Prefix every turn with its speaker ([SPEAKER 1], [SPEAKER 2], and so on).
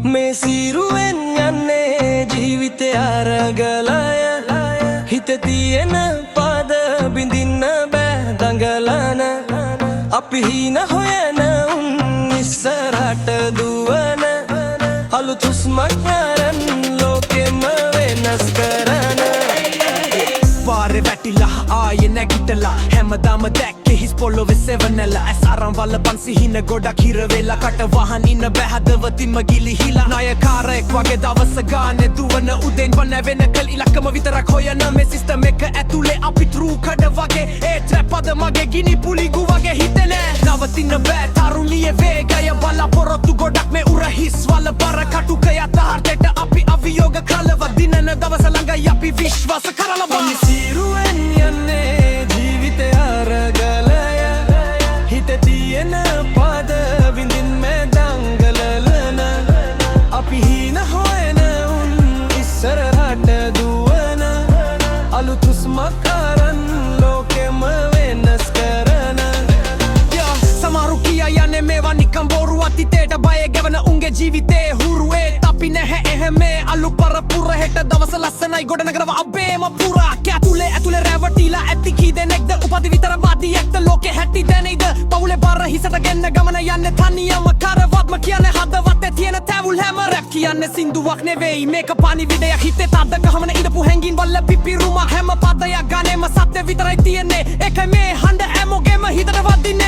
[SPEAKER 1] මේ සීරුවෙන් යන්නේ ජීවිතය අරගලය හිතේ තියෙන පාද බිඳින්න බෑ දඟලන අපි හීන හොයන උන් ඉස්සරහට දුවන අලුත් හුස්මක් අරන් ලෝකෙම වෙනස් කරන පාරේ වැටිලා ආයේ නැගිටලා හැමදාම දැක්කේ හිස් පොළොවේ සෙවනලා ඇස් අරන් වලපන් සිහින ගොඩක් හිර වෙලා කට වහන් ඉන්න බෑ හදවතින්ම ගිලිහිලා ණයකාරයෙක් වගේ දවස ගානේ දුවන උදෙන් වන වෙනකල් ඉලක්කම විතරක් හොයන මේ සිස්ටම් එක ඇතුලේ අපි ත්‍රූ කඩ වගේ ඒ ට්‍රැප් අද මගේ ගිනි පුලිගු වගේ හිතෙන්නේ නවතින්න බෑ තරුණියේ වේගය බලාපොරොත්තු ගොඩක් මේ උර හිස් වල බර කටුක යථාර්ථයට අපි අවියෝග කලව දිනන දවස ළඟයි අපි විශ්වාස කරලා සීරුවෙන් යන්නේ ජීවිතය අරගලය හිතේ තියෙන පද විඳින් මේ දඟලන අපි හීන හොයන උන් ඉස්සරහට දුවන අලුත් හුස්මක් අරන් ලෝකෙම වෙනස් කරන සමහරු කියා යන්නේ මේවා නිකන් බොරු අතීතයට බය ගෙවන උන්ගේ ජීවිතේ හුරුවේ අපි නැහැ එහෙම අලු පරපුර හෙට දවස ලස්සනයි ගොඩනගනව අපේම පුරා ඇතුලේ රැවටිලා ඇති කී දෙනෙක්ද උපදි විතර වාදියෙක්ද ලෝකේ හැටි දැනෙයිද පවුලේ බර හිසට ගෙන්න ගමන යන්නේ තනියම කරවත්ම කියන්නේ හදවතේ තියෙන තැවුල් හැම රැප් කියන්නේ සින්දුවක් නෙවෙයි මේක පණිවිඩයක් හිතේ තද ගහමන ඉඳපු හැංගින් වල පිපිරුමක් හැම පදයක් ගානේම සත්‍ය විතරයි තියෙන්නේ ඒකයි මේ හඬ හැමෝගෙම හිතට වදින්නේ